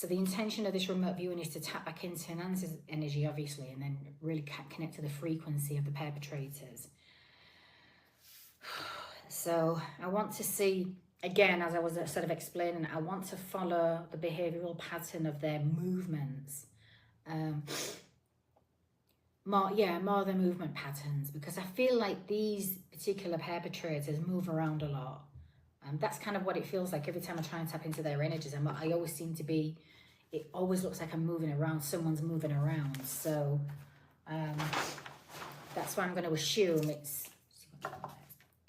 So the intention of this remote viewing is to tap back into Nancy's energy, obviously, and then really connect to the frequency of the perpetrators. So I want to see, again, as I was sort of explaining, I want to follow the behavioural pattern of their movements. More the movement patterns, because I feel like these particular perpetrators move around a lot. That's kind of what it feels like every time I try and tap into their energies. I always seem to be, it always looks like I'm moving around, someone's moving around. So that's why I'm going to assume it's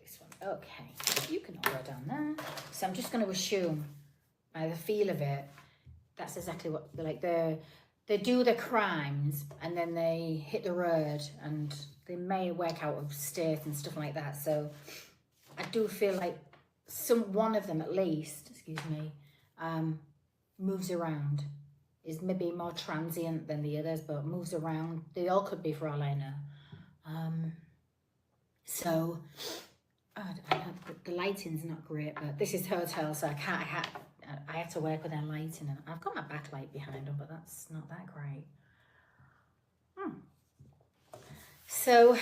this one. Okay, you can all go down there. So I'm just going to assume by the feel of it, that's exactly what, like they do their crimes and then they hit the road and they may work out of state and stuff like that. So I do feel like one of them at least, moves around, is maybe more transient than the others, but moves around. They all could be, for all I know. So the lighting's not great, but this is hotel, so I have to work with their lighting, and I've got my backlight behind them, but that's not that great. So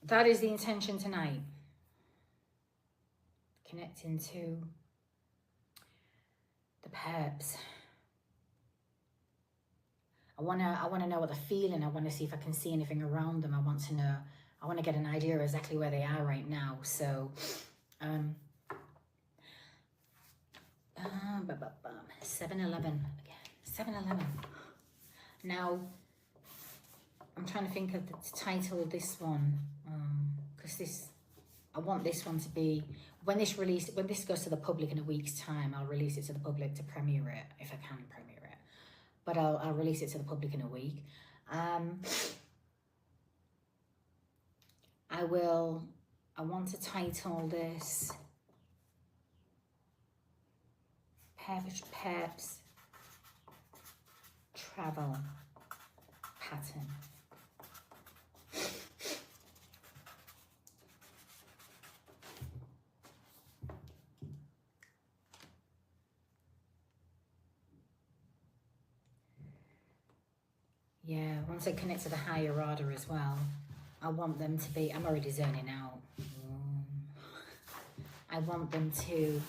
that is the intention tonight. Connecting to the perps. I wanna know what they're feeling. I want to see if I can see anything around them. I want to know. I want to get an idea of exactly where they are right now. So, 7-Eleven again. 7-Eleven. Now, I'm trying to think of the title of this one, because I want this one to be, when this goes to the public in a week's time, I'll release it to the public to premiere it, if I can premiere it. But I'll release it to the public in a week. I want to title this Perps Travel Pattern. Yeah, once I connect to the higher order as well, I want them to be, I'm already zoning out. I want them to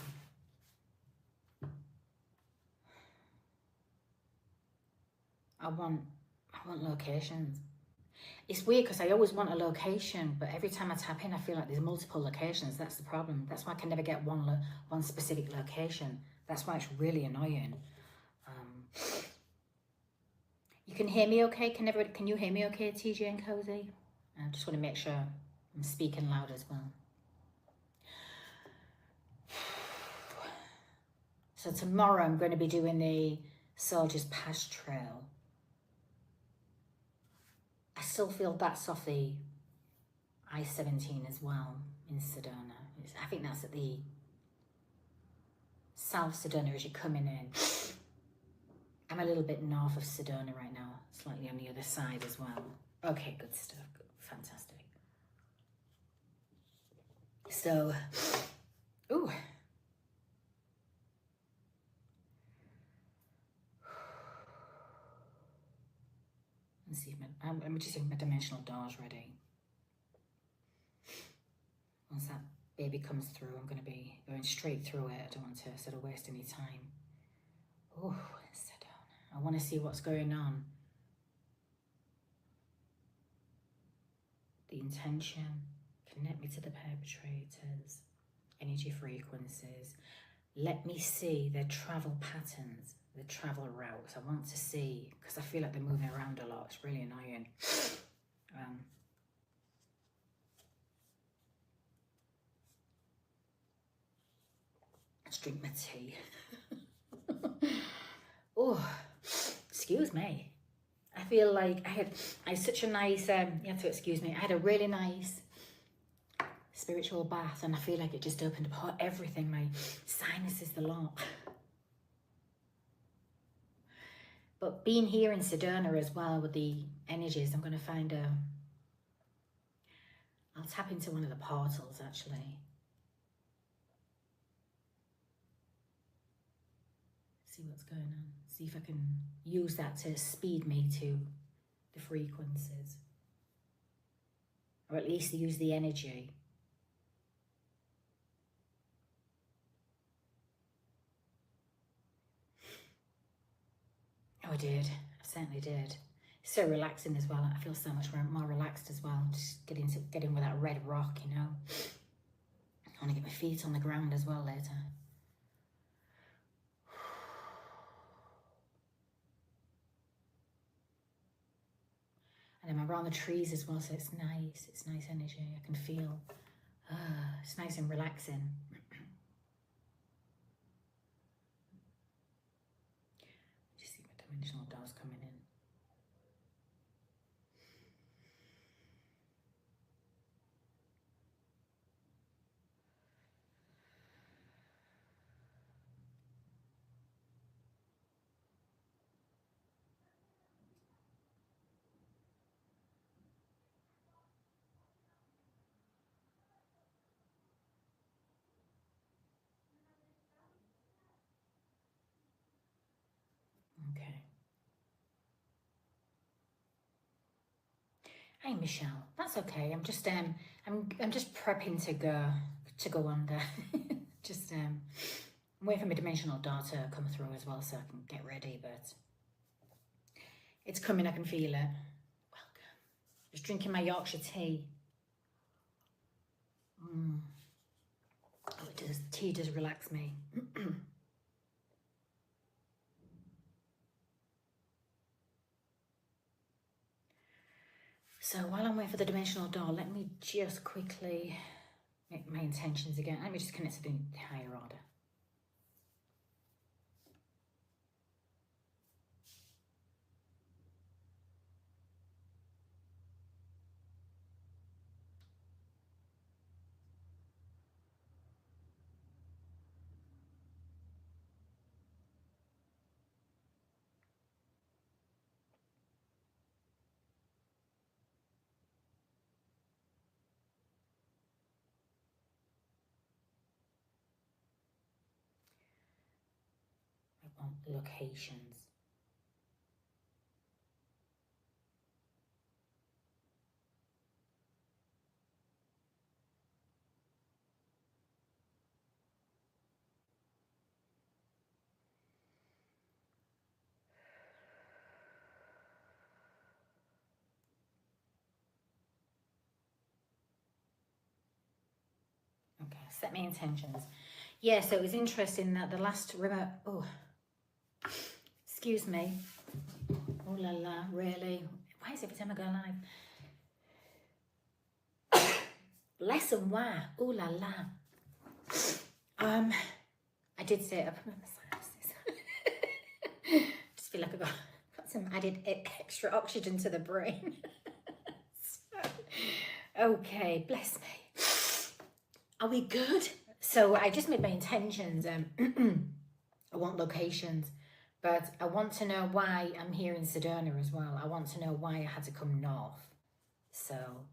I want locations. It's weird because I always want a location, but every time I tap in, I feel like there's multiple locations. That's the problem. That's why I can never get one specific location. That's why it's really annoying. You can hear me okay? Can you hear me okay, TJ and Cozy? I just want to make sure I'm speaking loud as well. So tomorrow I'm going to be doing the Soldier's Pass Trail. I still feel that's off the I-17 as well in Sedona. I think that's at the South Sedona as you're coming in. I'm a little bit north of Sedona right now, slightly on the other side as well. Okay, good stuff, good. Fantastic. So, ooh. Let's see, I'm just seeing my dimensional doors ready. Once that baby comes through, I'm going to be going straight through it. I don't want to sort of waste any time. Oh, sit down. I want to see what's going on. The intention, connect me to the perpetrators, energy frequencies. Let me see their travel patterns, the travel routes. I want to see, because I feel like they're moving around a lot. It's really annoying. Let's drink my tea. Oh, excuse me. I feel like I had such a nice, you have to excuse me, I had a really nice spiritual bath, and I feel like it just opened up everything, my sinuses, the lot. But being here in Sedona as well with the energies, I'm going to find I'll tap into one of the portals actually. see what's going on. See if I can use that to speed me to the frequencies. Or at least use the energy. Oh, I did. I certainly did. It's so relaxing as well. I feel so much more relaxed as well. Just getting with that red rock, you know. I want to get my feet on the ground as well later. And I'm around the trees as well, so it's nice. It's nice energy. I can feel. It's nice and relaxing. Just see my dimensional doors coming in. Okay. Hey Michelle, that's okay. I'm just prepping to go under. Just I'm waiting for my dimensional door to come through as well, so I can get ready. But it's coming. I can feel it. Welcome. Just drinking my Yorkshire tea. Oh, it does. Tea does relax me. So while I'm waiting for the dimensional door, let me just quickly make my intentions again. Let me just connect to the higher order. I want locations. Okay, set my intentions. Yeah, so it was interesting that the last remote... Oh, excuse me. Oh la la, really? Why is every time I go live? Lesson why? Oh la la. I did say it up in my synapses. Just feel like I got some added extra oxygen to the brain. So, okay, bless me. Are we good? So I just made my intentions. I want locations, but I want to know why I'm here in Sedona as well. I want to know why I had to come north. So,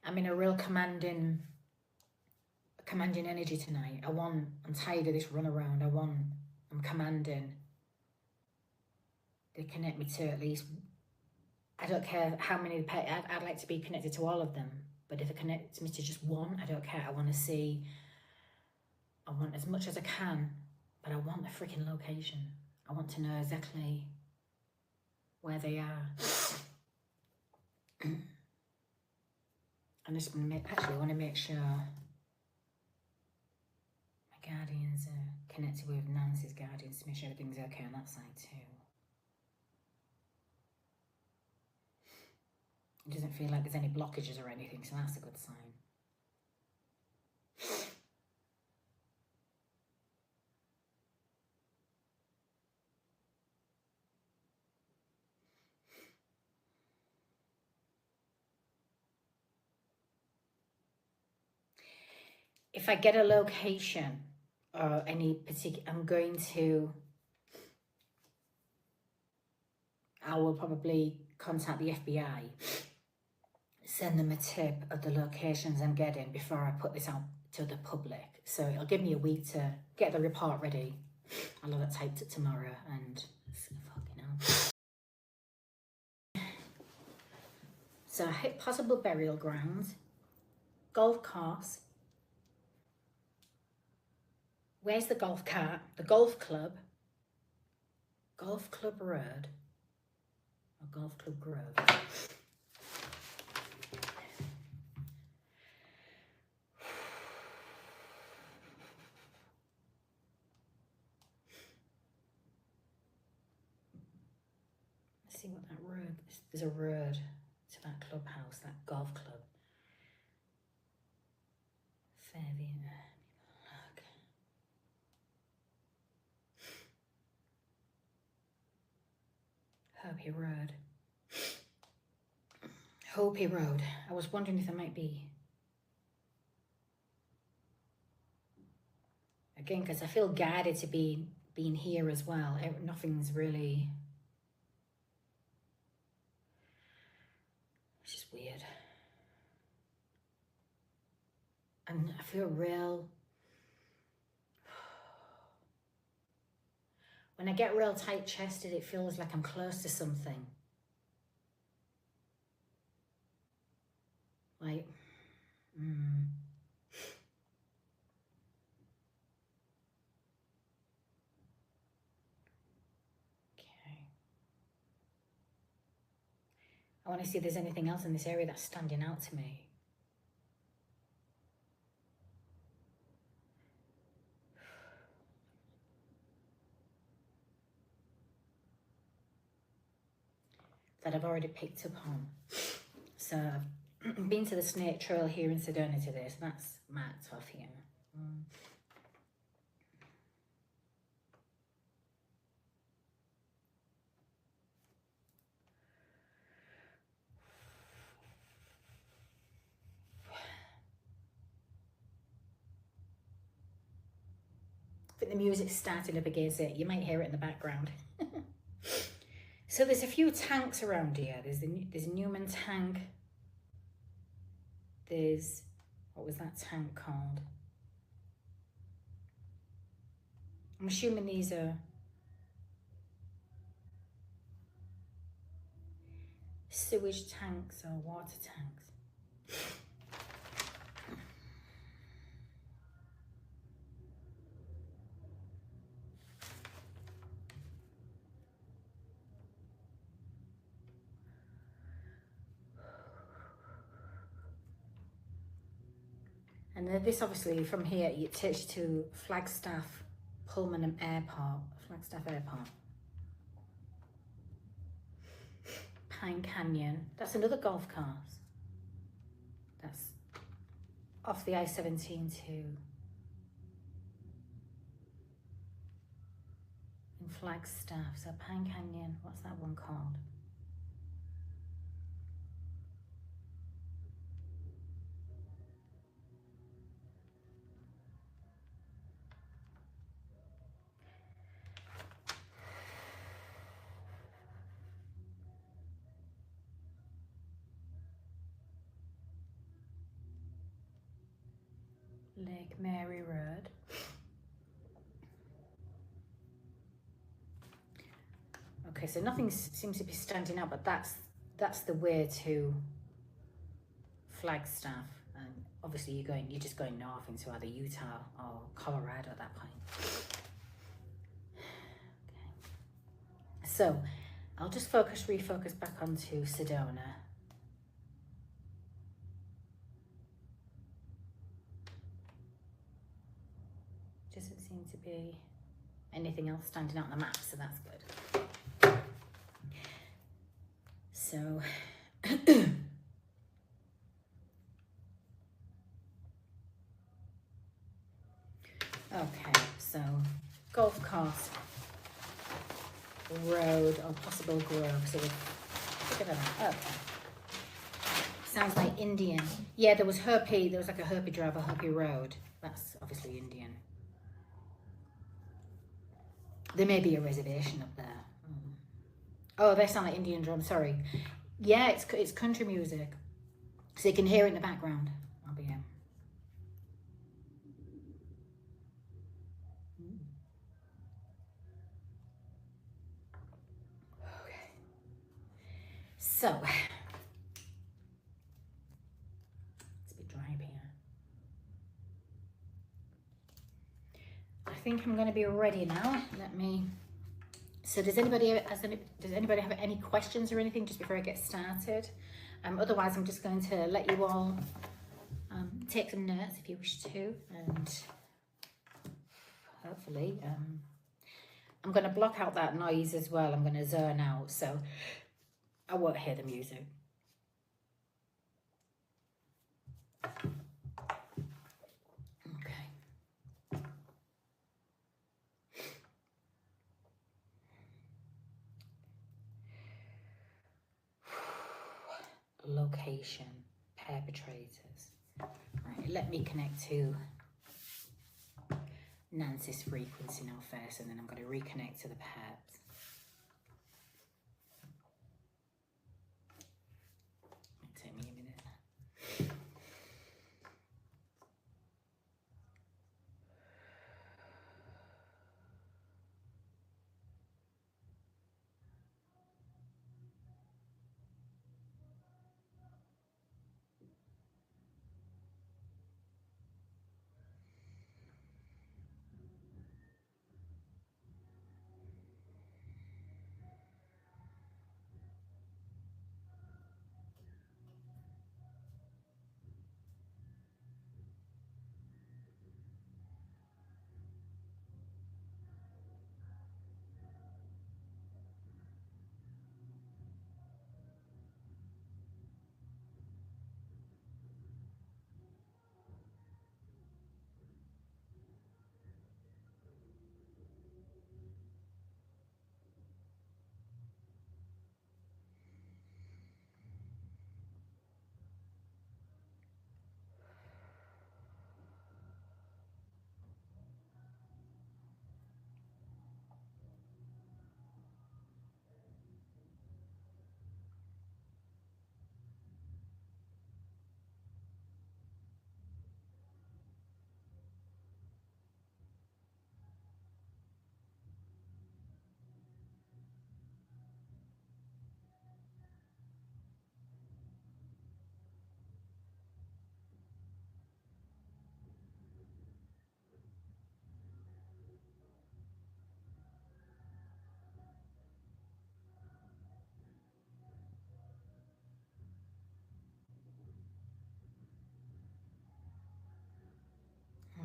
I'm in a real commanding energy tonight. I'm tired of this runaround. I'm commanding. They connect me to at least, I don't care how many, I'd like to be connected to all of them. But if it connects me to just one, I don't care. I want to see, I want as much as I can, but I want the freaking location. I want to know exactly where they are. I'm just going to I want to make sure my guardians are connected with Nancy's guardians to make sure everything's okay on that side too. It doesn't feel like there's any blockages or anything, so that's a good sign. If I get a location or any particular, I will probably contact the FBI send them a tip of the locations I'm getting before I put this out to the public. So it'll give me a week to get the report ready. I'll have it typed it tomorrow and fucking hell. So I hit possible burial grounds, golf course. Where's the golf cart? The golf club road, or golf club grove. Let's see what that road is. There's a road to that clubhouse, that golf club. Fairview. Look. Hopi Road. Hopi Road. I was wondering if there might be. Again, because I feel guided to being here as well. Nothing's really. It's just weird. And I feel real. When I get real tight-chested, it feels like I'm close to something. Like, Okay. I want to see if there's anything else in this area that's standing out to me. That I've already picked up on. So I've been to the Snake Trail here in Sedona today, so that's marked off here. I think the music's starting up against it. You might hear it in the background. So there's a few tanks around here. There's a Newman tank. There's, what was that tank called? I'm assuming these are sewage tanks or water tanks. And this obviously from here, it takes you to Flagstaff Pullman Airport, Flagstaff Airport. Pine Canyon, that's another golf course. That's off the I-17 to in Flagstaff. So Pine Canyon, what's that one called? Lake Mary Road. Okay, so nothing seems to be standing out, but that's the way to Flagstaff. And obviously you're just going north into either Utah or Colorado at that point. Okay. So I'll just refocus back onto Sedona. Doesn't seem to be anything else standing out on the map, so that's good. So okay, so golf course, road, or possible grove. So we'll figure that out. Okay. Sounds like Indian. Yeah, there was Hopi. There was like a Hopi drive, a Hopi road. That's obviously Indian. There may be a reservation up there. Oh, they sound like Indian drums. Sorry. Yeah, it's country music. So you can hear it in the background. I'll be here. Okay. So, it's a bit dry up here. I think I'm going to be ready now. Let me. So does anybody have any questions or anything just before I get started? Otherwise, I'm just going to let you all take some notes if you wish to, and hopefully I'm going to block out that noise as well. I'm going to zone out, so I won't hear the music. Okay. Location, perpetrators. Right, let me connect to Nancy's frequency now first, and then I'm going to reconnect to the perps. It'll take me a minute.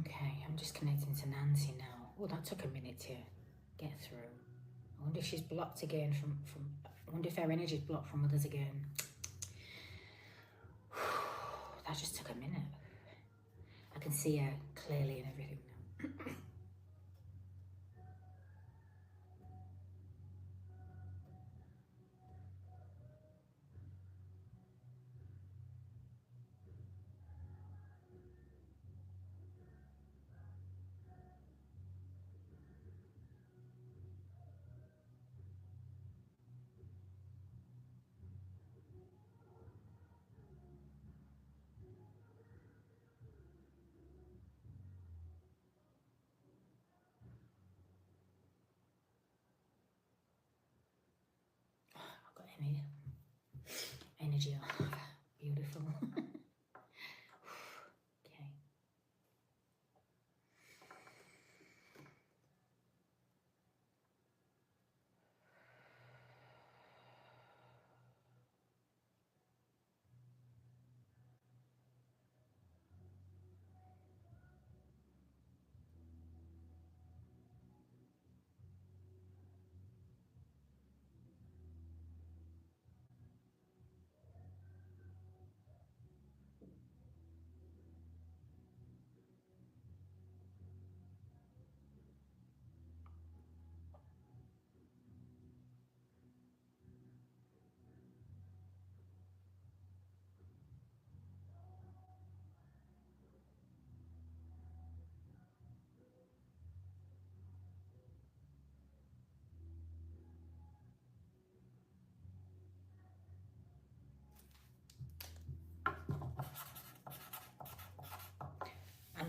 Okay, I'm just connecting to Nancy now. Oh, that took a minute to get through. I wonder if she's blocked again from I wonder if her energy is blocked from others again. That just took a minute. I can see her clearly and everything now. I've got any energy. Beautiful. Okay.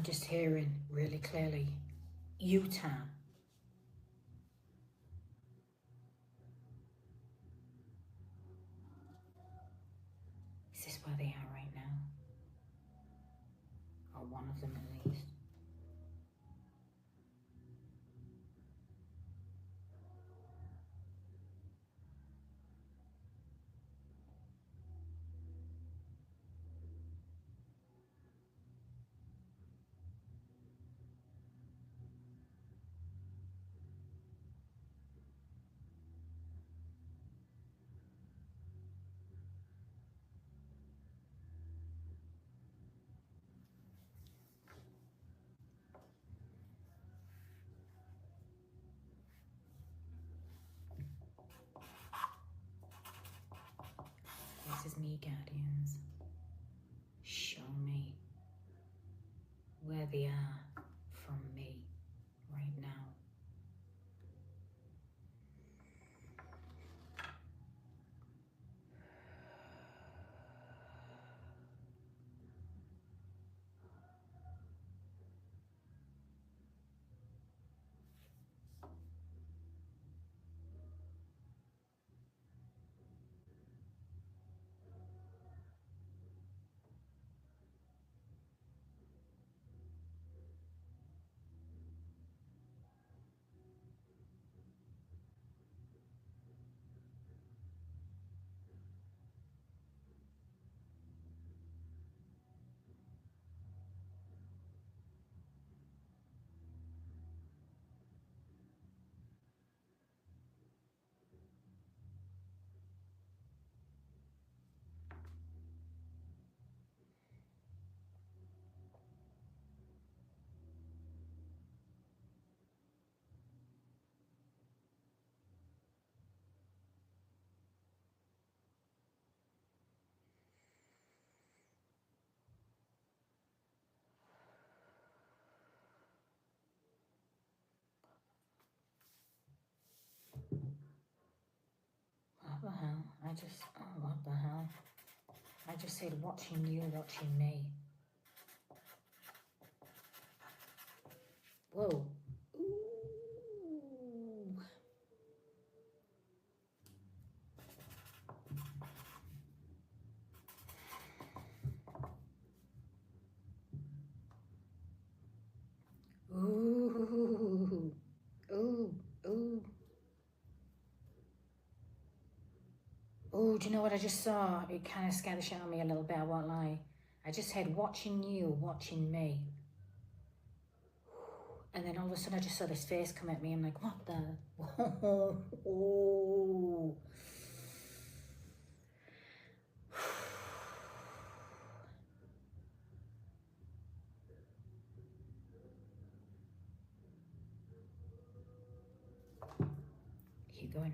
I'm just hearing really clearly Utah. Is this where they are right now? Or one of them at least. This is me, guardians. Show me where they are from me right now. What the hell? What the hell? I just said watching you, watching me. Whoa. Ooh. Ooh. Ooh. Ooh. Oh, do you know what I just saw? It kind of scared the shit out of me a little bit, I won't lie. I just heard watching you, watching me. And then all of a sudden I just saw this face come at me. I'm like, what the? Oh. Keep going.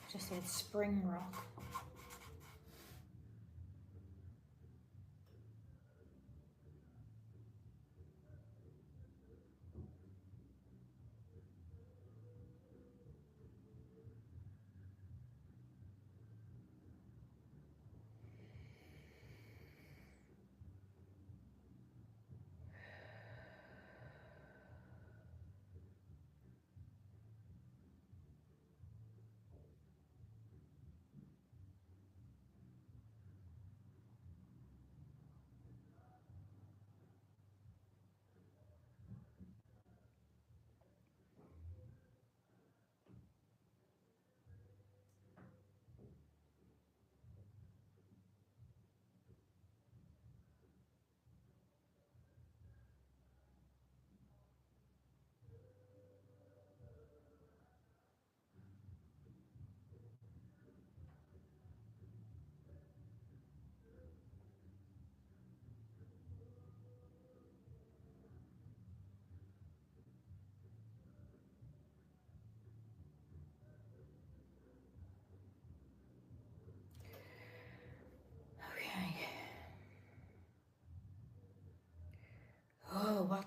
I just said spring rock.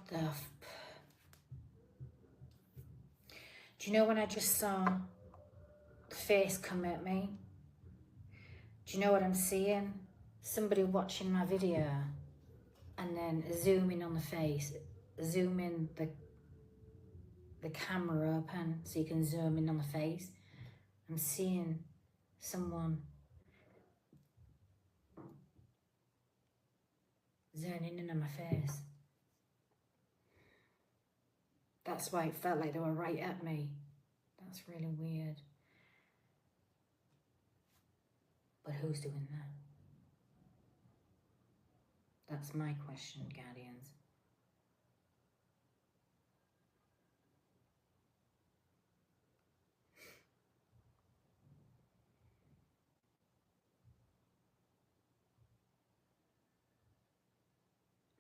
the... Do you know when I just saw the face come at me? Do you know what I'm seeing? Somebody watching my video and then zooming on the face, zooming the camera open so you can zoom in on the face. I'm seeing someone zooming in on my face. That's why it felt like they were right at me. That's really weird. But who's doing that? That's my question, Guardians.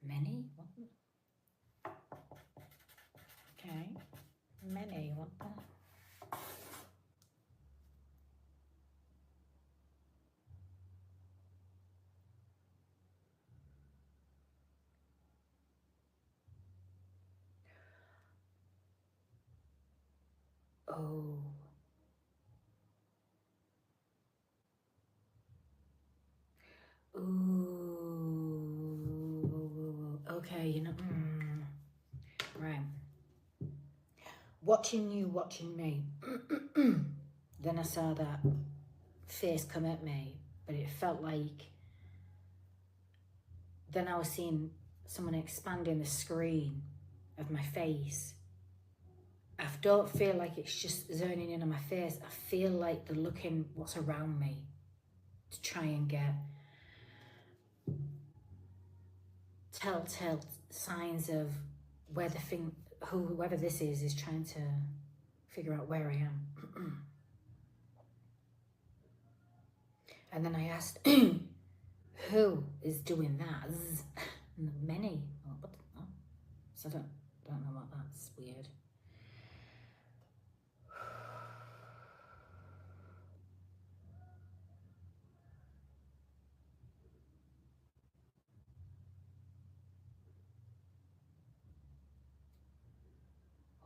Many? What? Okay. Many, what the? Oh. Ooh. Okay, you know. Right. Watching you, watching me. Then I saw that face come at me, but it felt like... Then I was seeing someone expanding the screen of my face. I don't feel like it's just zoning in on my face. I feel like they're looking what's around me to try and get telltale signs of where the thing, whoever this is trying to figure out where I am. And then I asked, who is doing that? Many. Oh, what? Oh. So I don't know what that's weird.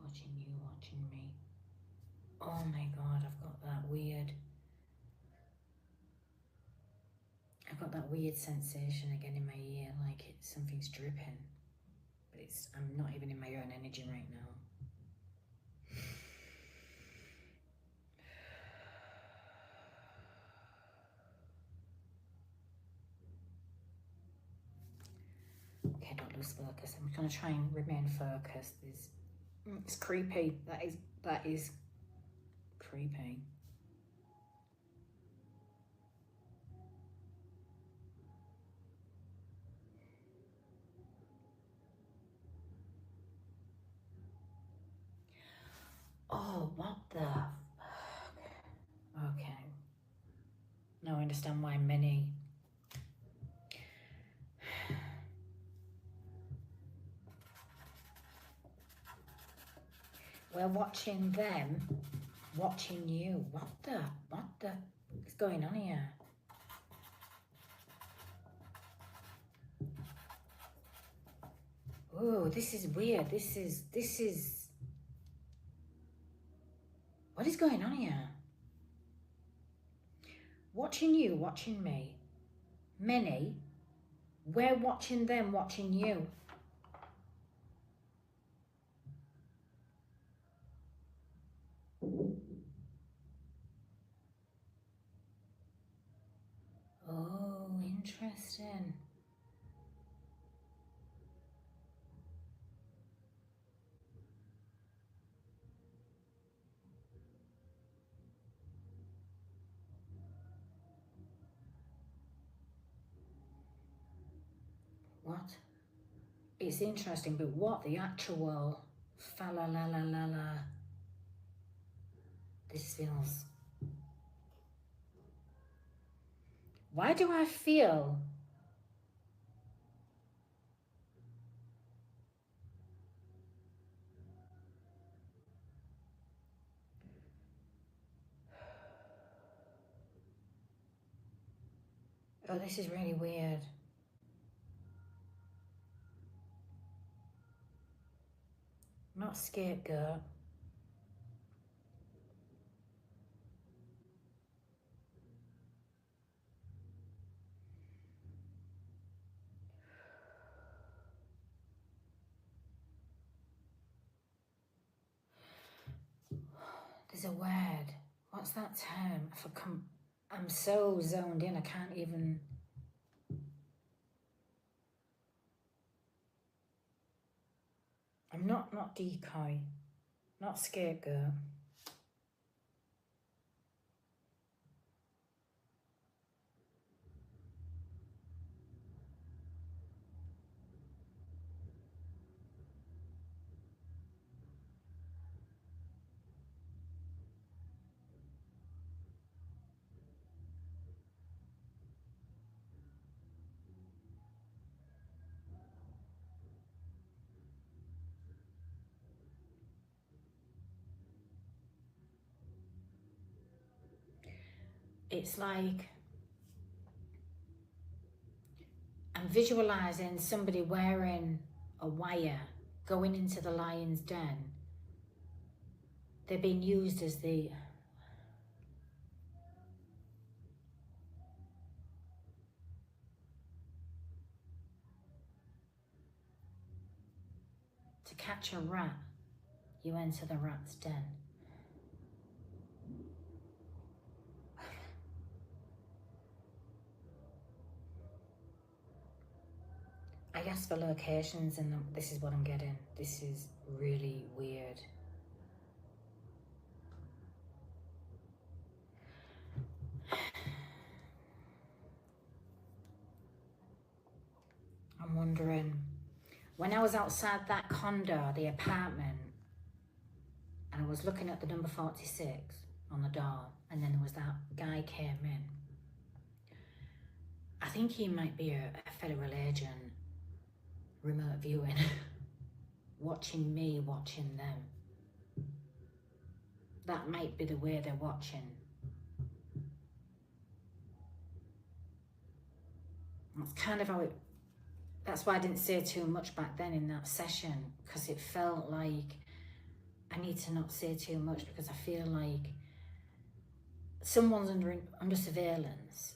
Watching you, watching me. Oh my God, I've got that weird sensation again in my ear, like something's dripping. But I'm not even in my own energy right now. Okay, don't lose focus. I'm gonna try and remain focused. It's creepy. That is creepy. Oh, what the fuck? Okay. Now I understand why many... We're watching them, watching you. What the is going on here? Oh, this is weird. This is... What is going on here? Watching you, watching me. Many. We're watching them, watching you. Oh, interesting. What? It's interesting, but what the actual fa-la-la-la-la-la? This feels... Why do I feel... Oh, this is really weird. Not scapegoat. There's a word. What's that term? I'm so zoned in, I can't even... I'm not decoy, not scapegoat. It's like I'm visualizing somebody wearing a wire going into the lion's den. They're being used as the... To catch a rat, you enter the rat's den. I asked for locations and this is what I'm getting. This is really weird. I'm wondering, when I was outside that condo, the apartment, and I was looking at the number 46 on the door, and then there was that guy came in. I think he might be a federal agent, remote viewing, watching me, watching them. That might be the way they're watching. That's kind of how it... That's why I didn't say too much back then in that session, because it felt like I need to not say too much, because I feel like someone's under surveillance.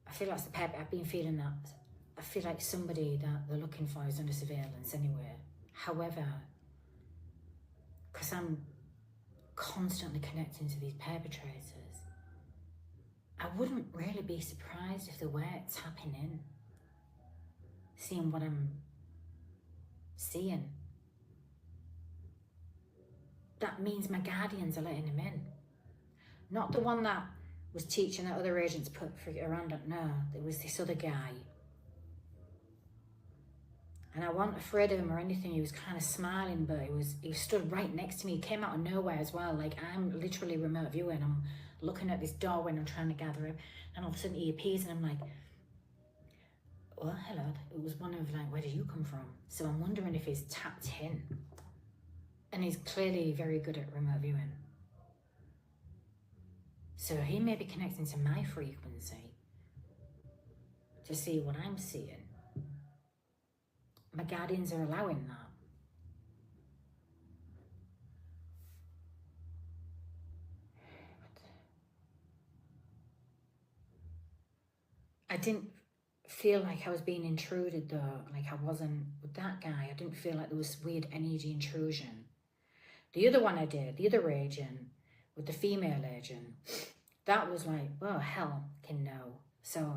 I feel like I've been feeling that. I feel like somebody that they're looking for is under surveillance anyway. However, because I'm constantly connecting to these perpetrators, I wouldn't really be surprised if they were tapping in, seeing what I'm seeing. That means my guardians are letting him in. Not the one that was teaching that other agents put around it. No, it was this other guy. And I wasn't afraid of him or anything. He was kind of smiling, but he stood right next to me. He came out of nowhere as well. Like, I'm literally remote viewing. I'm looking at this doorway and I'm trying to gather him. And all of a sudden he appears and I'm like, well, hello. It was one of like, where did you come from? So I'm wondering if he's tapped in. And he's clearly very good at remote viewing. So he may be connecting to my frequency to see what I'm seeing. My guardians are allowing that. I didn't feel like I was being intruded though. Like I wasn't with that guy. I didn't feel like there was weird energy intrusion. The other one I did, the other agent, with the female agent, that was like, oh, hell can no. So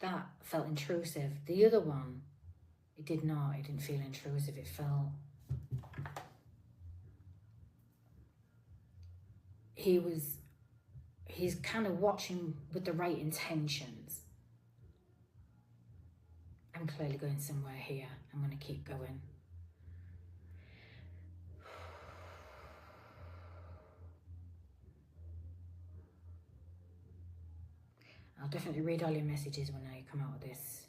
that felt intrusive. The other one, it did not. It didn't feel intrusive. It felt... He's kind of watching with the right intentions. I'm clearly going somewhere here. I'm going to keep going. I'll definitely read all your messages when I come out of this.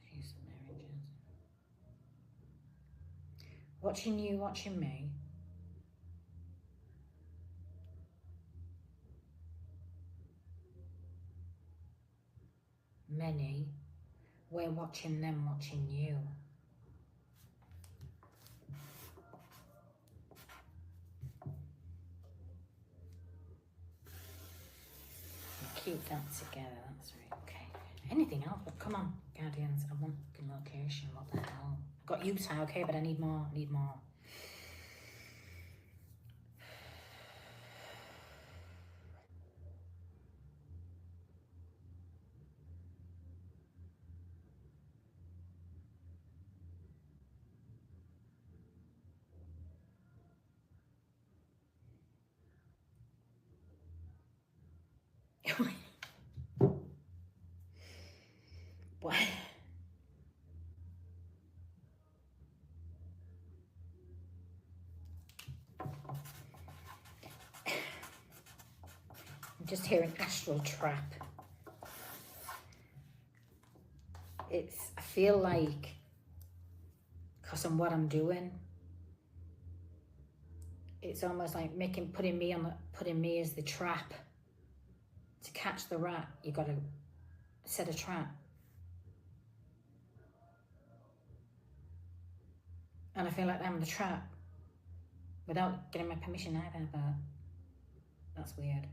Jeez, marriages. Watching you, watching me. Many. We're watching them, watching you. keep that together. That's right. Okay. Anything else? But come on, Guardians. I want fucking location. What the hell? I've got Utah, okay, but I need more. Need more. What? I'm just hearing astral trap. I feel like, because of what I'm doing, it's almost like putting me as the trap. To catch the rat, you got to set a trap. And I feel like I'm the trap without getting my permission either, but that's weird.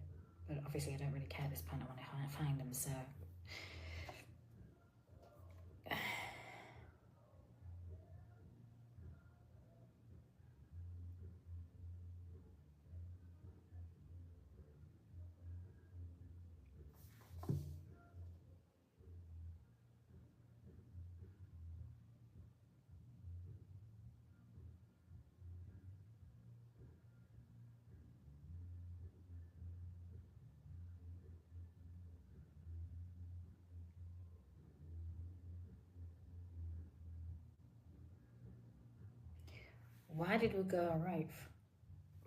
But obviously I don't really care at this point. I want to find them, so. Why did we go right?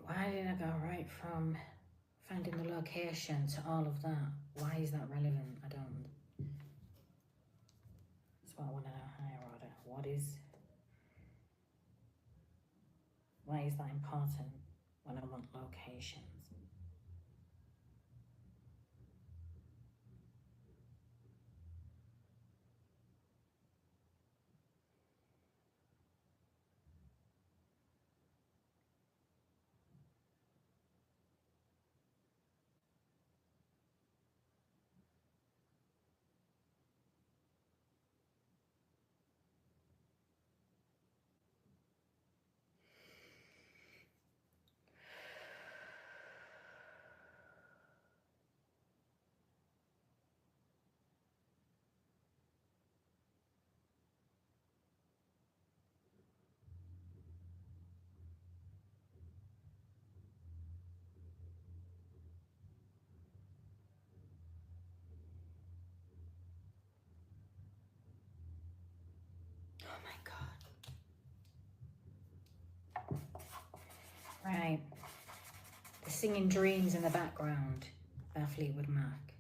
Why did I go right from finding the location to all of that? Why is that relevant? I don't. That's what I want to know. Higher order. Why is that important when I want locations? Oh my God. Right. The Singing Dreams in the background by Fleetwood Mac.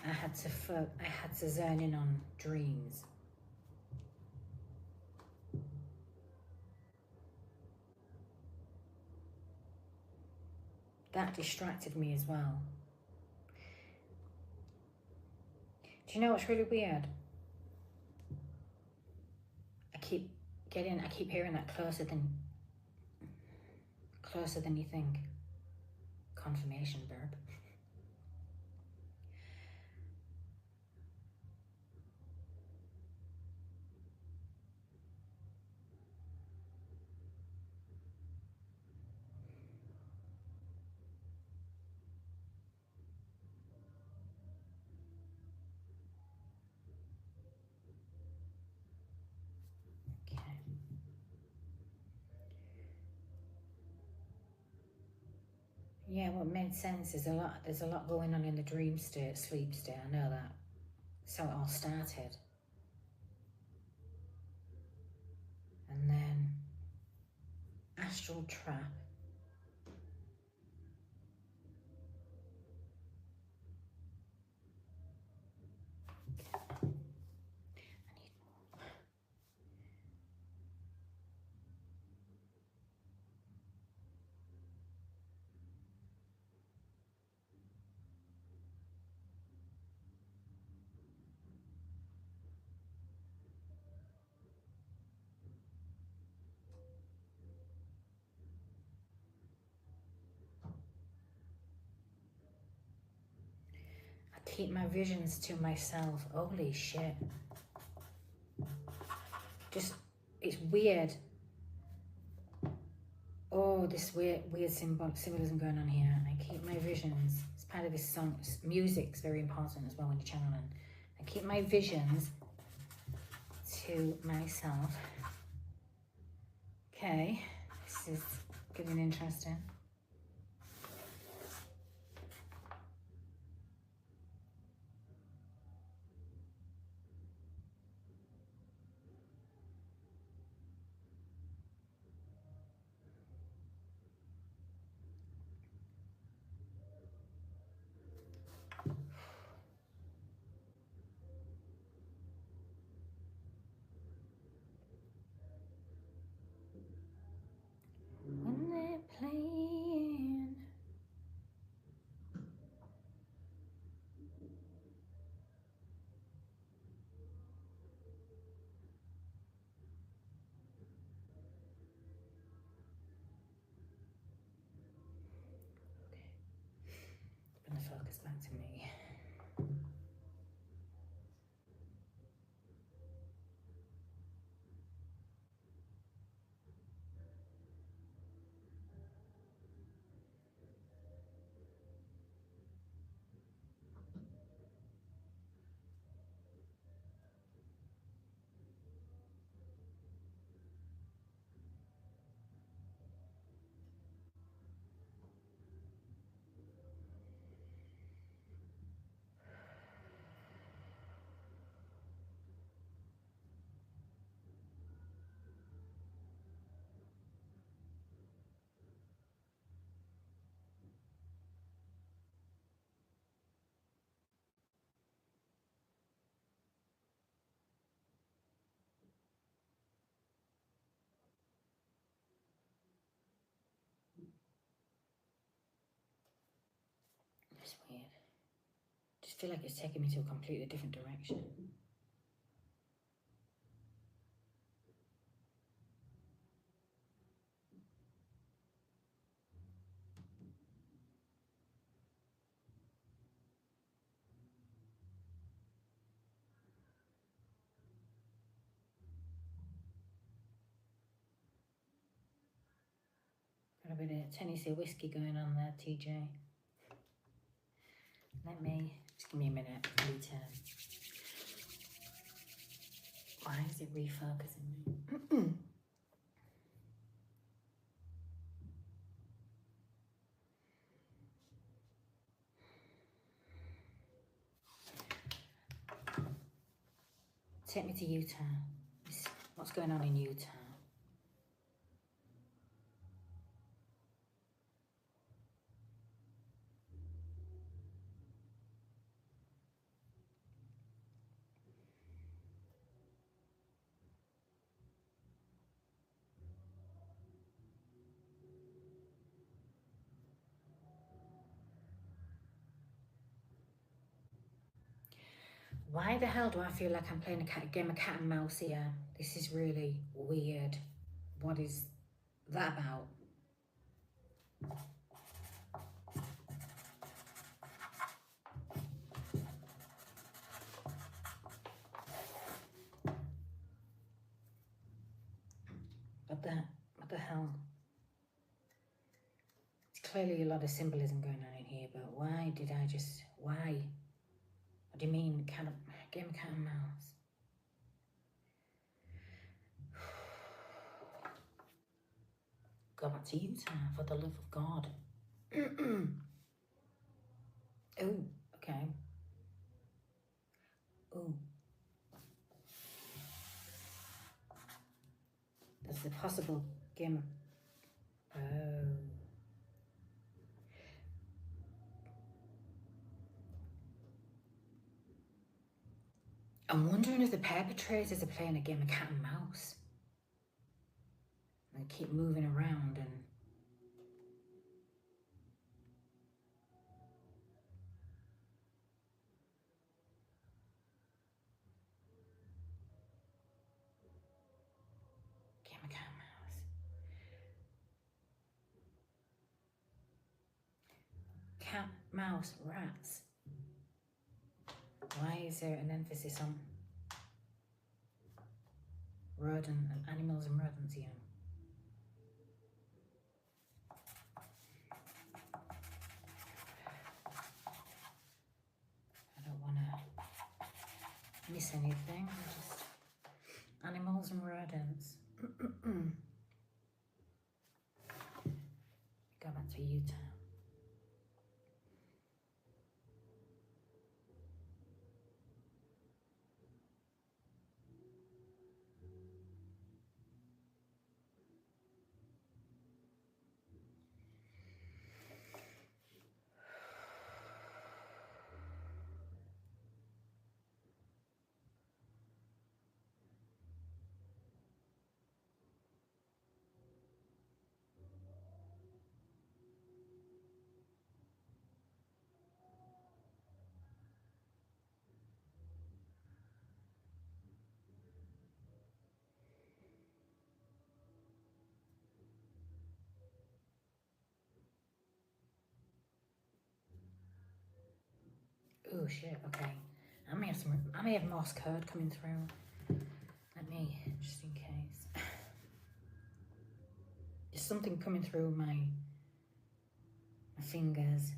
I had to zone in on dreams. That distracted me as well. Do you know what's really weird? I keep hearing that closer than you think. Confirmation verb. Yeah, what made sense is there's a lot going on in the dream state, sleep state, I know that. That's how it all started. And then astral trap. keep my visions to myself. Holy shit. Just, it's weird. Oh, this weird symbolism going on here. I keep my visions. It's part of this song. Music's very important as well when you're channeling. I keep my visions to myself. Okay, this is getting interesting. When they're playing. Okay. Bring the focus back to me. It's weird. Just feel like it's taking me to a completely different direction. Got a bit of Tennessee whiskey going on there, TJ. Just give me a minute. Why is it refocusing me? Take me to Utah. What's going on in Utah? Why the hell do I feel like I'm playing a game of cat and mouse here? This is really weird. What is that about? What the hell? It's clearly a lot of symbolism going on in here, but why? What do you mean, game of cat and mouse? Go back to Utah, for the love of God. Oh, okay. Oh. That's a possible game. Oh. I'm wondering if the perpetrators are playing a game of cat and mouse. They keep moving around and... Game of cat and mouse. Cat, mouse, rats. Why is there an emphasis on rodent and animals and rodents here? I don't want to miss anything. Just animals and rodents. Go back to Utah. Oh shit, okay. I may have Morse code coming through. Let me, just in case. There's something coming through my fingers.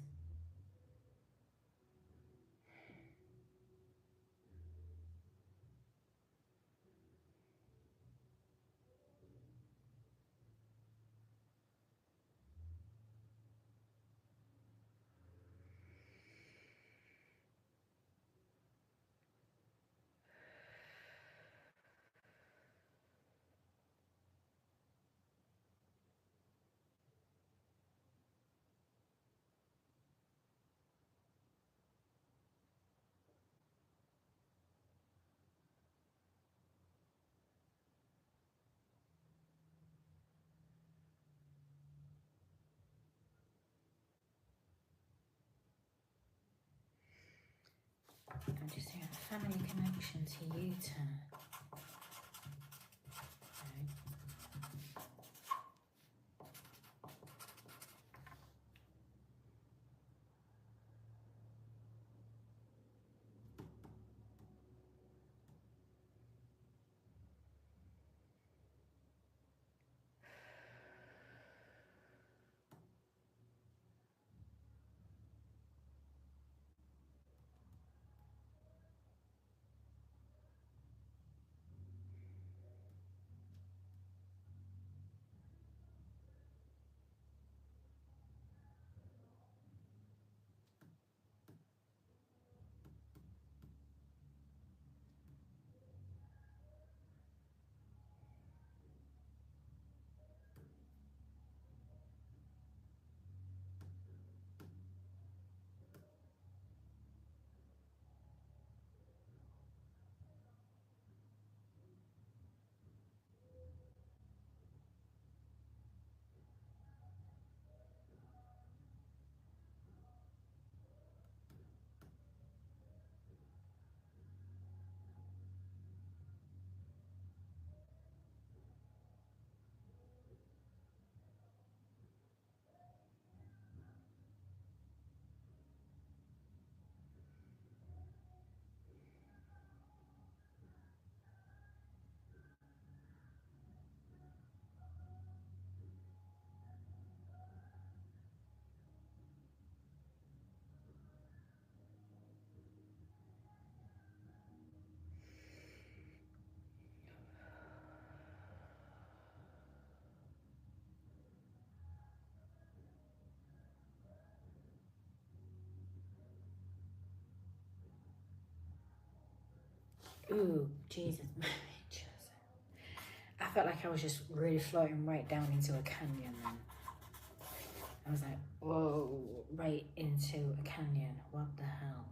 I'm just hearing a family connection to Utah. Ooh, Jesus. I felt like I was just really floating right down into a canyon then. I was like, whoa, right into a canyon. What the hell?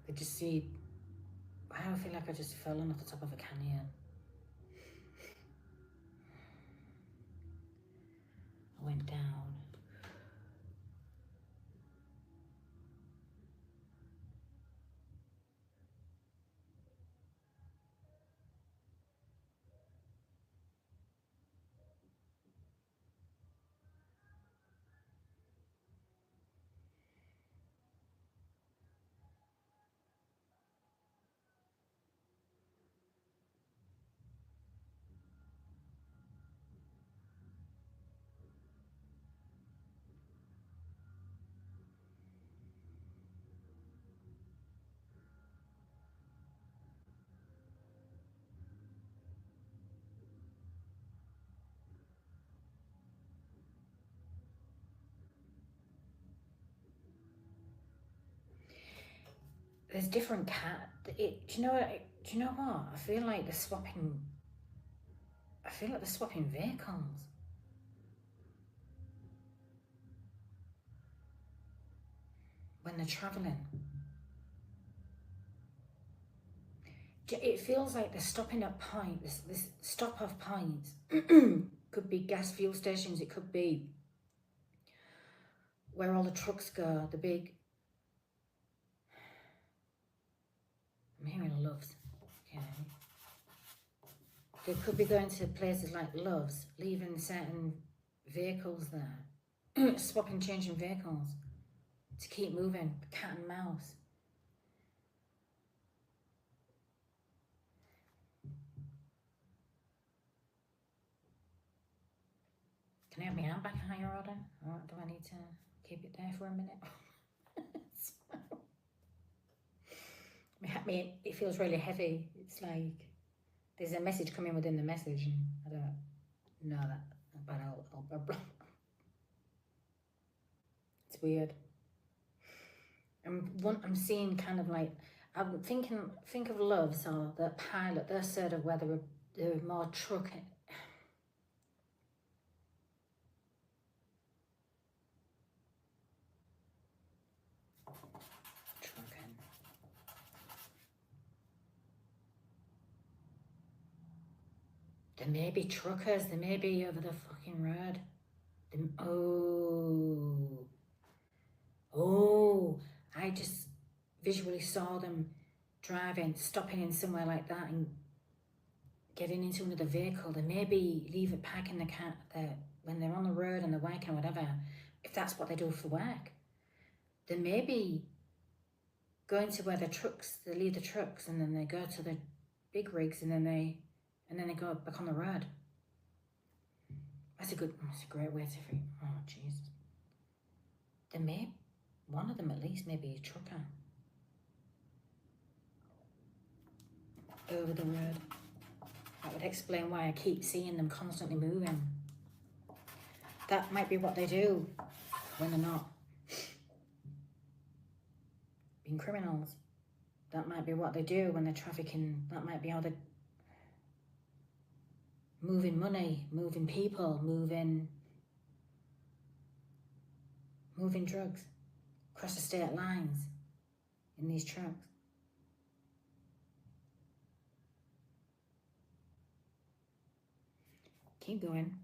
I could just see, I feel like I just fell on off the top of a canyon. I went down. there's different do you know what? I feel like they're swapping vehicles. When they're traveling. It feels like they're stopping at points, this stop-off points. Could be gas fuel stations, it could be where all the trucks go, the big... I'm hearing Loves, okay. They could be going to places like Loves, leaving certain vehicles there, swapping, changing vehicles to keep moving, cat and mouse. Can I have my hand back in higher order? Or do I need to keep it there for a minute? I mean, it feels really heavy. It's like there's a message coming within the message, and I don't know that, but I'll it's weird. I'm seeing kind of like, think of Loves or the pilot, they're sort of where they're more trucking. There may be truckers, they may be over the fucking road. Oh, I just visually saw them driving, stopping in somewhere like that and getting into another vehicle. They maybe leave it parking the car there when they're on the road and they're working or whatever, if that's what they do for work. They may be going to where the trucks, they leave the trucks and then they go to the big rigs and then they go back on the road. That's a great way to think. Oh, Jesus. One of them at least may be a trucker. Over the road. That would explain why I keep seeing them constantly moving. That might be what they do when they're not being criminals. That might be what they do when they're trafficking. That might be how they're moving money, moving people, moving drugs across the state lines in these trucks. Keep going.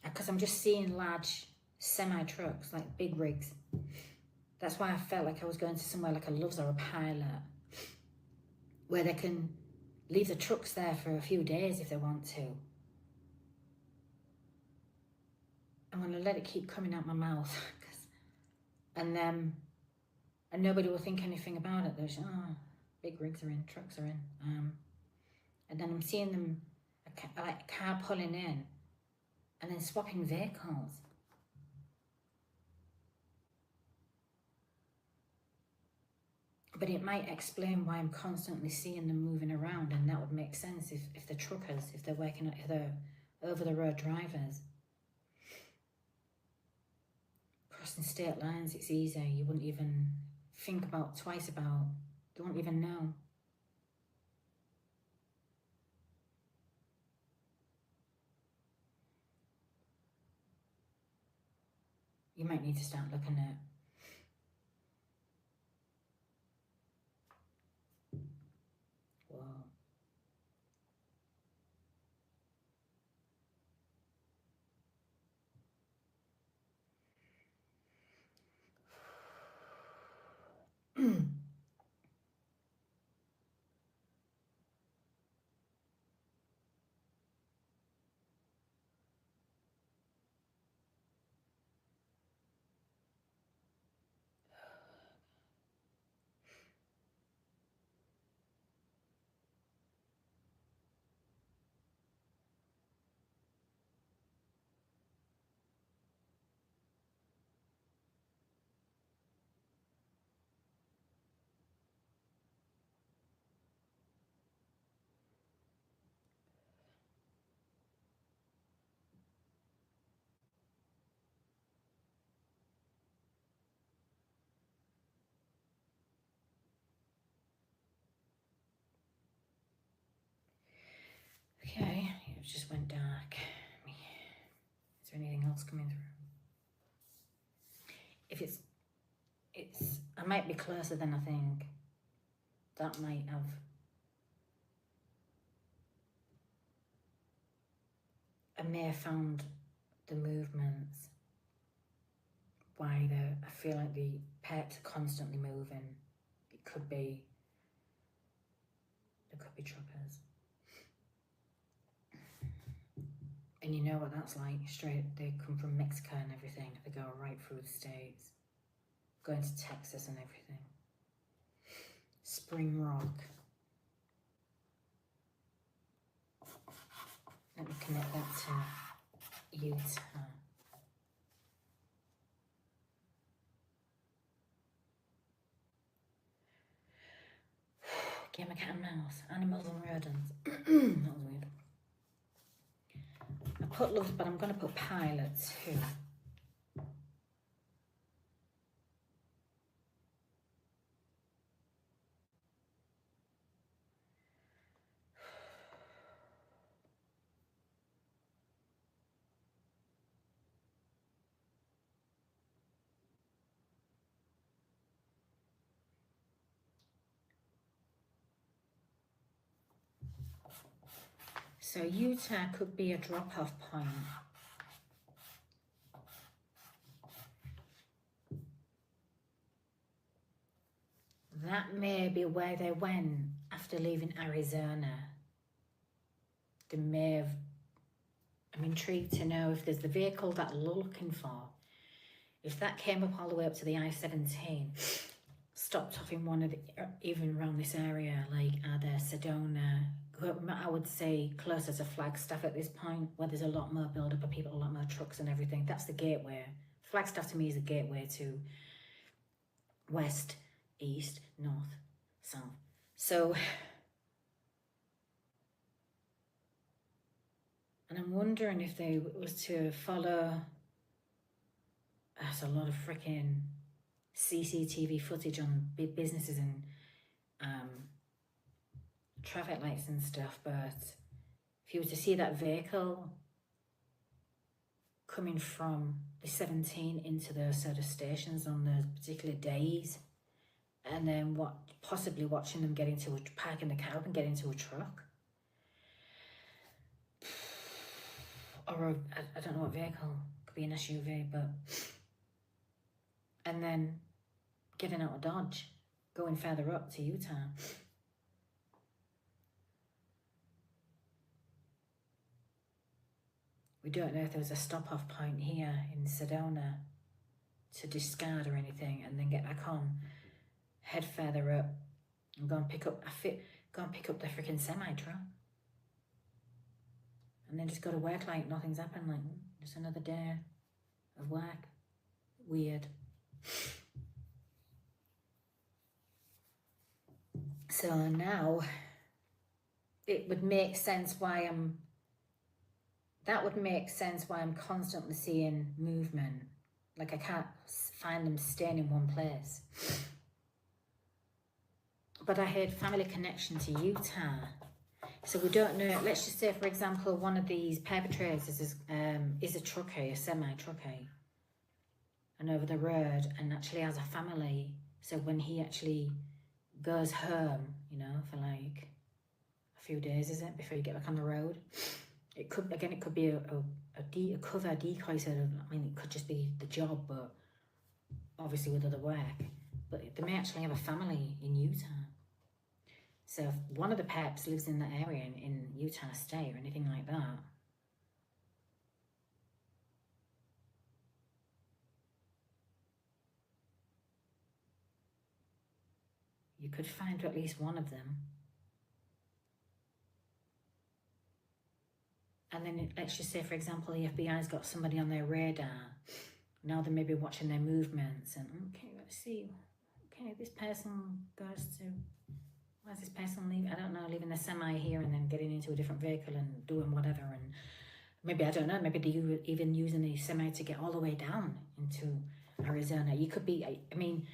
Because I'm just seeing large semi-trucks, like big rigs. That's why I felt like I was going to somewhere like a Loves or a Pilot, where they can leave the trucks there for a few days if they want to. I'm going to let it keep coming out my mouth. And nobody will think anything about it. There's, big rigs are in, trucks are in. And then I'm seeing them, like a car pulling in and then swapping vehicles. But it might explain why I'm constantly seeing them moving around, and that would make sense if they're truckers, if they're over-the-road drivers. Crossing state lines, it's easy. You wouldn't even think twice about. You won't even know. You might need to start looking at It just went dark. Is there anything else coming through? If it's, I might be closer than I think. That might have. I may have found the movements. Why I feel like the pets are constantly moving. It could be. There could be truckers. And you know what that's like. Straight, they come from Mexico and everything. They go right through the states. Going to Texas and everything. Spring Rock. Let me connect that to Utah. Game of cat and mouse. Animals and rodents. That was weird. I put loves, but I'm going to put pilot too. So Utah could be a drop-off point. That may be where they went after leaving Arizona. They may have, I'm intrigued to know if there's the vehicle that they're looking for. If that came up all the way up to the I-17, stopped off in one of the, even around this area, like either Sedona, I would say closer to Flagstaff at this point, where there's a lot more build-up of people, a lot more trucks and everything. That's the gateway. Flagstaff to me is a gateway to west, east, north, south. So, and I'm wondering if they was to follow, that's a lot of freaking CCTV footage on big businesses and traffic lights and stuff, but if you were to see that vehicle coming from the 17 into those sort of stations on those particular days, and then possibly watching them get into parking the car up and get into a truck, or I don't know what vehicle, could be an SUV, but, and then getting out of Dodge, going further up to Utah. We don't know if there was a stop-off point here in Sedona to discard or anything, and then get back on, head further up, and go and pick up the freaking semi-truck, and then just go to work like nothing's happened, like just another day of work. Weird. So now it would make sense why that would make sense why I'm constantly seeing movement. Like I can't find them staying in one place. But I heard family connection to Utah. So we don't know, let's just say for example, one of these perpetrators is a trucker, a semi-trucker, and over the road, and actually has a family. So when he actually goes home, you know, for like a few days, is it, before you get back on the road, it could, again, it could be a cover decoy sort of, I mean, it could just be the job, but obviously with other work. But they may actually have a family in Utah. So if one of the peps lives in that area in Utah State or anything like that, you could find at least one of them. And then let's just say, for example, the FBI's got somebody on their radar. Now they may be watching their movements and, okay, let's see. Okay, this person goes to, where's this person leaving? I don't know, leaving the semi here and then getting into a different vehicle and doing whatever. And maybe, I don't know, maybe they're even using the semi to get all the way down into Arizona. You could be, I mean,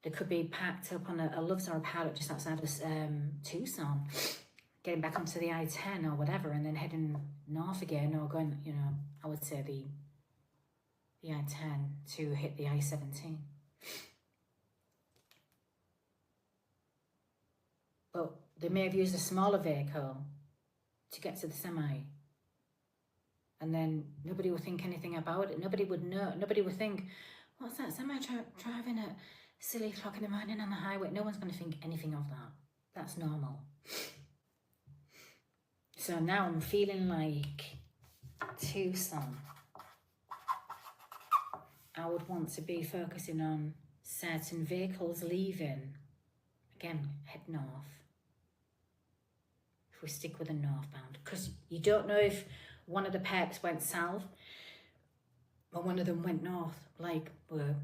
they could be packed up on a Loves or a pilot just outside of Tucson. getting back onto the I-10 or whatever, and then heading north again, or going, you know, I would say the I-10 to hit the I-17. But they may have used a smaller vehicle to get to the semi, and then nobody would think anything about it. Nobody would know. Nobody would think, what's that semi driving at silly o'clock in the morning on the highway? No one's going to think anything of that. That's normal. So now I'm feeling like Tucson. I would want to be focusing on certain vehicles leaving. Again, head north. If we stick with the northbound, because you don't know if one of the perps went south or one of them went north. Like we're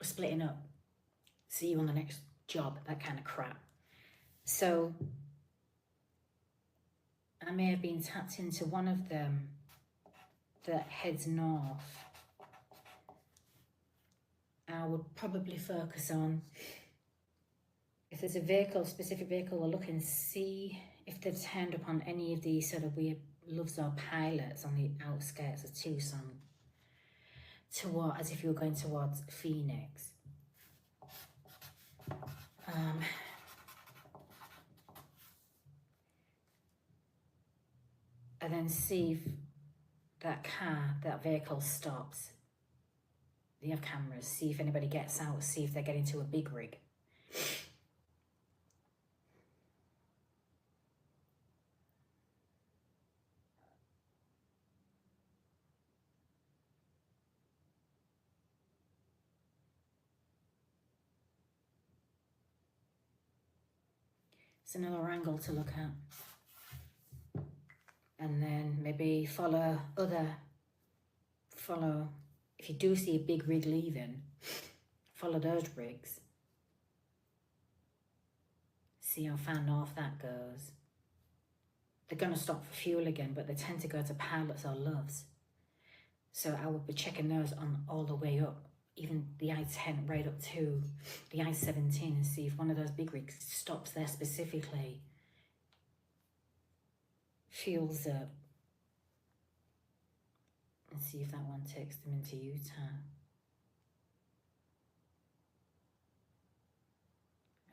splitting up. See you on the next job. That kind of crap. So I may have been tapped into one of them that heads north. I would probably focus on, if there's a vehicle, specific vehicle we're looking, see if they've turned up on any of these sort of weird loves or pilots on the outskirts of Tucson, as if you were going towards Phoenix. And then see if that vehicle stops. They have cameras, see if anybody gets out, see if they're getting to a big rig. It's another angle to look at. And then maybe follow, if you do see a big rig leaving, follow those rigs. See how far north that goes. They're going to stop for fuel again, but they tend to go to pilots or loves. So I would be checking those on all the way up, even the I-10 right up to the I-17, and see if one of those big rigs stops there specifically, fuels up, and see if that one takes them into Utah.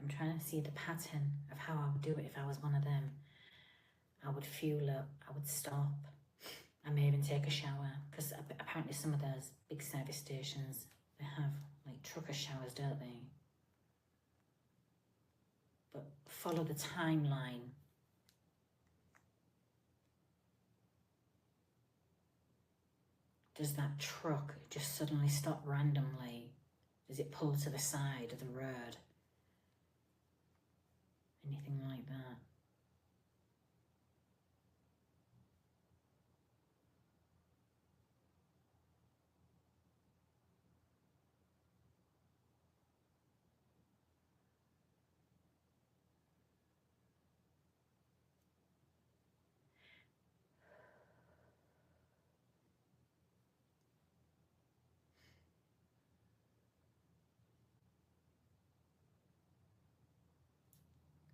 I'm trying to see the pattern of how I would do it if I was one of them. I would fuel up, I would stop, I may even take a shower, because apparently some of those big service stations, they have like trucker showers, don't they? But follow the timeline. Does that truck just suddenly stop randomly? Does it pull to the side of the road? Anything like that?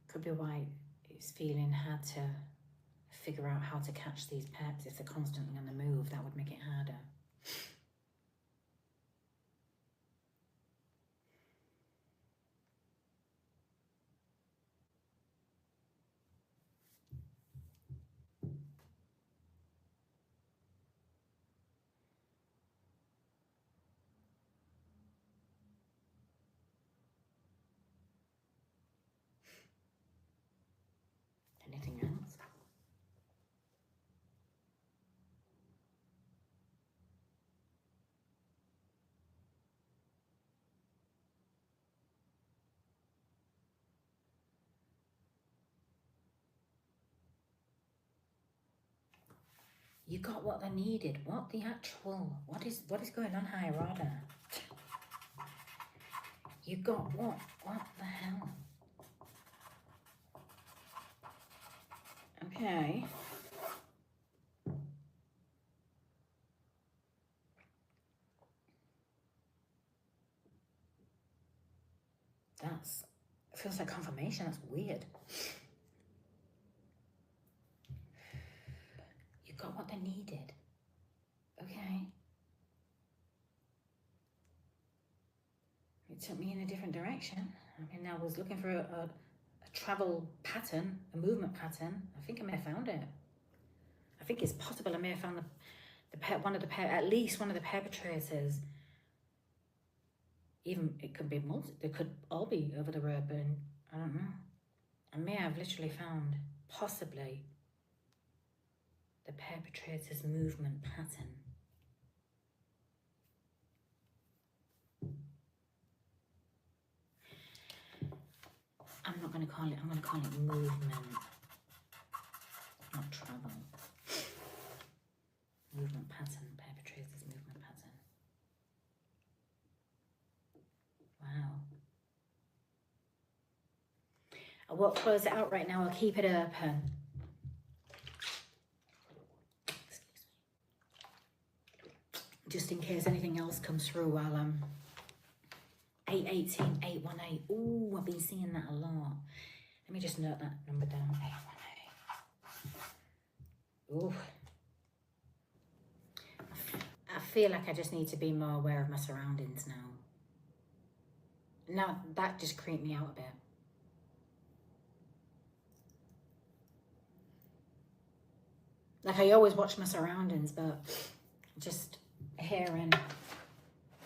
Could be why it's feeling hard to figure out how to catch these perps. If they're constantly on the move, that would make it harder. Anything else? You got what they needed. What the actual? What is going on, higher order? You got what? What the hell? Okay. Feels like confirmation. That's weird. got what they needed. Okay. It took me in a different direction. I mean, I was looking for a travel pattern, a movement pattern. I think I may have found it. I think it's possible I may have found at least one of the perpetrators. Even, it could be they could all be over the road, but I don't know. I may have literally found, possibly, the perpetrator's movement pattern. I'm not going to call it, I'm going to call it movement, not travel. Movement pattern, perpetrator's movement pattern. Wow. I won't close it out right now, I'll keep it open. Just in case anything else comes through while I'm 818, 818. Ooh, I've been seeing that a lot. Let me just note that number down. 818. Ooh. I feel like I just need to be more aware of my surroundings now. Now, that just creeped me out a bit. Like, I always watch my surroundings, but just hearing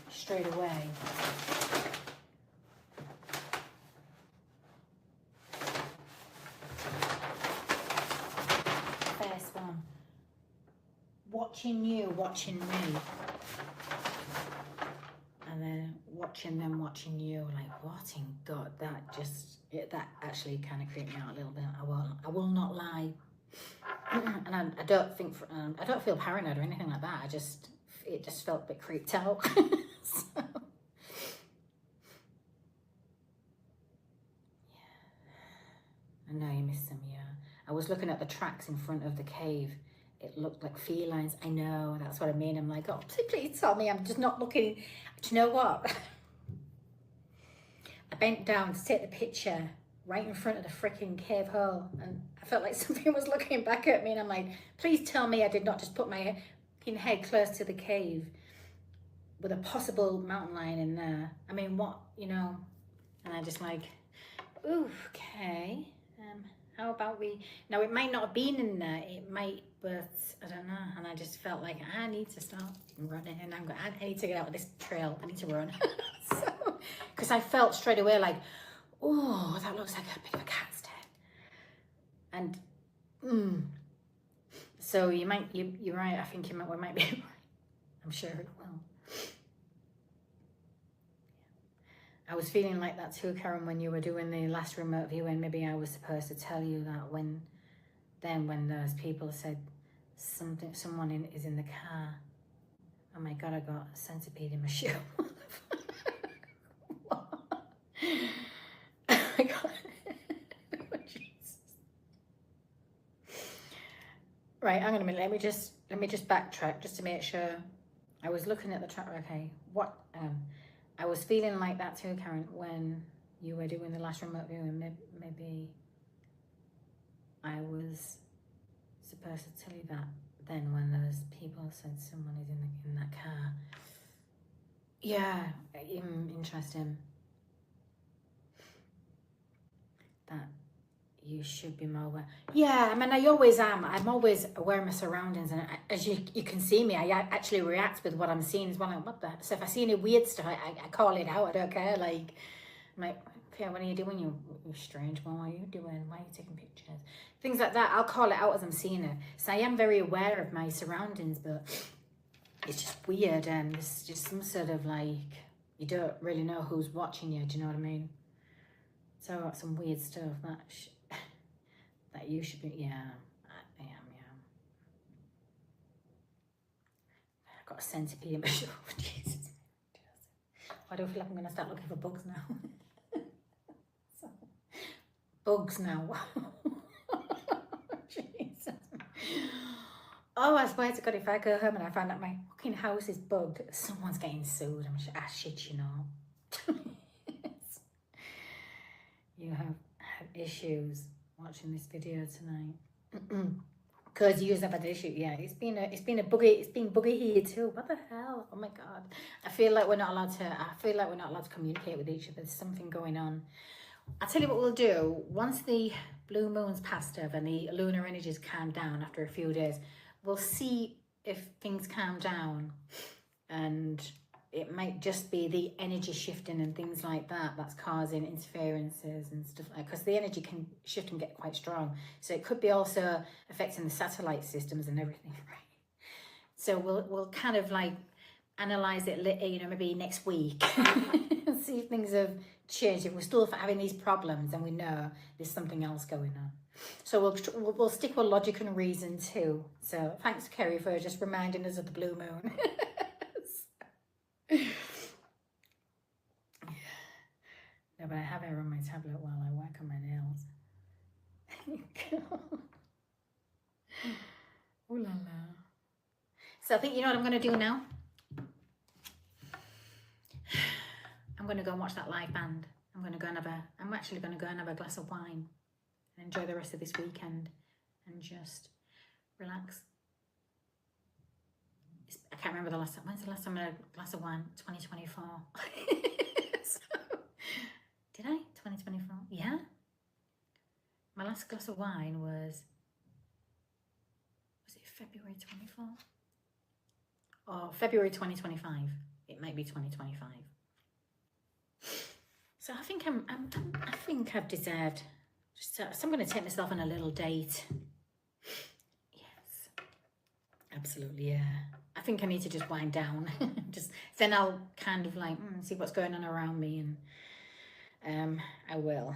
straight away. First one. Watching you, watching me. And then watching them, watching you. Like, what in God? That actually kind of creeped me out a little bit. I will not lie. And I don't think, I don't feel paranoid or anything like that. It just felt a bit creeped out. So, yeah. I know you missed them, yeah. I was looking at the tracks in front of the cave. It looked like felines. I know, that's what I mean. I'm like, oh, please tell me I'm just not looking. Do you know what? I bent down to take the picture right in front of the freaking cave hole, and I felt like something was looking back at me, and I'm like, please tell me I did not just put my head close to the cave with a possible mountain lion in there. I mean, what, you know? And I just like, ooh, okay. How about we, now it might not have been in there, it might, but I don't know. And I just felt like I need to start running, and I need to get out of this trail. I need to run. Because I felt straight away like, oh, that looks like a bit of a cat's head. And, so you're right. I think we might be right. I'm sure it will. I was feeling like that too, Karen, when you were doing the last remote viewing. Maybe I was supposed to tell you that when those people said someone is in the car. Oh my God, I got a centipede in my shoe. What? Oh my God. Oh, Jesus. Right, hang on a minute. Let me just backtrack just to make sure. I was looking at the track. Okay, what? I was feeling like that too, Karen, when you were doing the last remote viewing. Maybe I was supposed to tell you that then when those people said someone is in that car. Yeah, interesting. That you should be more aware. Yeah, I mean, I always am. I'm always aware of my surroundings, and as you can see me, I actually react with what I'm seeing as well. Like, what the? So if I see any weird stuff, I call it out. I don't care. Like, I'm like, okay, what are you doing? You're strange. What are you doing? Why are you taking pictures? Things like that. I'll call it out as I'm seeing it. So I am very aware of my surroundings, but it's just weird, and it's just some sort of like, you don't really know who's watching you. Do you know what I mean? So I've got some weird stuff that you should be, yeah, I am, yeah. I've got a centipede in my shoe. Jesus. I don't feel like I'm going to start looking for bugs now. So, bugs now. Jesus. Oh, I swear to God, if I go home and I find out my fucking house is bugged, someone's getting sued. Shit, you know. You have had issues watching this video tonight. Because you have had an issue, yeah. It's been buggy here too. What the hell? Oh my god. I feel like we're not allowed to communicate with each other. There's something going on. I'll tell you what we'll do. Once the blue moon's passed over and the lunar energies calm down after a few days, we'll see if things calm down, and it might just be the energy shifting and things like that that's causing interferences and stuff like, because the energy can shift and get quite strong. So it could be also affecting the satellite systems and everything, right? So we'll kind of like analyze it, you know, maybe next week, see if things have changed. If we're still having these problems, then we know there's something else going on. So we'll stick with logic and reason too. So thanks, Kerry, for just reminding us of the blue moon. No, but I have her on my tablet while I work on my nails. Ooh la la. So I think, you know what I'm going to do now? I'm going to go and watch that live band. I'm actually going to go and have a glass of wine and enjoy the rest of this weekend and just relax. I can't remember the last time. When's the last time I had a glass of wine? 2024. Did I? 2024? Yeah. My last glass of wine was it February 24? Or February 2025. It might be 2025. So I think I think I've deserved. So I'm going to take myself on a little date. Yes. Absolutely, yeah. I think I need to just wind down. Then I'll kind of like see what's going on around me, and I will.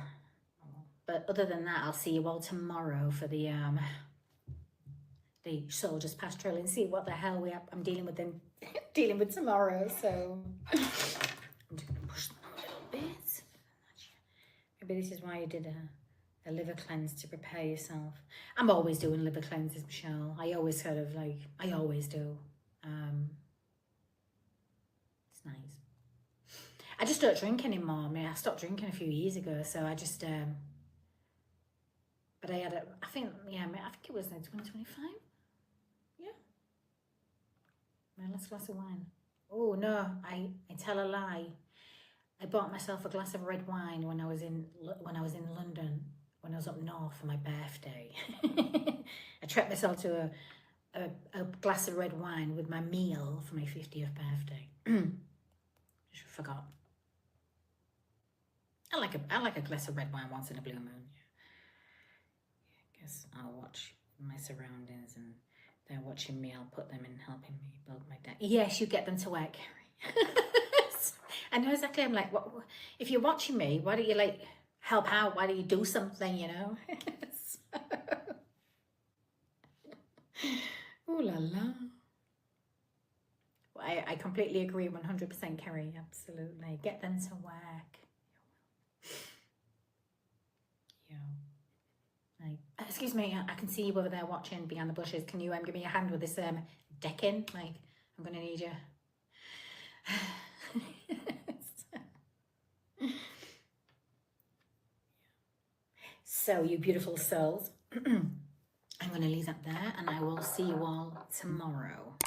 But other than that, I'll see you all tomorrow for the Soldiers Pastoral and see what the hell I'm dealing with tomorrow. So I'm just gonna push them a little bit. Maybe this is why you did a liver cleanse, to prepare yourself. I'm always doing liver cleanses, Michelle. I always do. It's nice. I just don't drink anymore. I mean, I stopped drinking a few years ago, so I just but I had I think it was like 2025. Yeah. My last glass of wine. Oh no, I tell a lie. I bought myself a glass of red wine when I was in London, when I was up north for my birthday. I treated myself to a glass of red wine with my meal for my 50th birthday. Just forgot. I like a glass of red wine once in a blue moon. I guess I'll watch my surroundings and they're watching me. I'll put them in helping me build my day. Yes, you get them to work, Carrie. I know exactly. I'm like, what? If you're watching me, why don't you like help out? Why don't you do something? You know. Ooh la la. I completely agree, 100%, Kerry. Absolutely, get them to work. Excuse me, I can see you over there watching behind the bushes. Can you give me a hand with this decking? Like, I'm gonna need you. So, you beautiful souls, I'm gonna leave that there, and I will see you all tomorrow.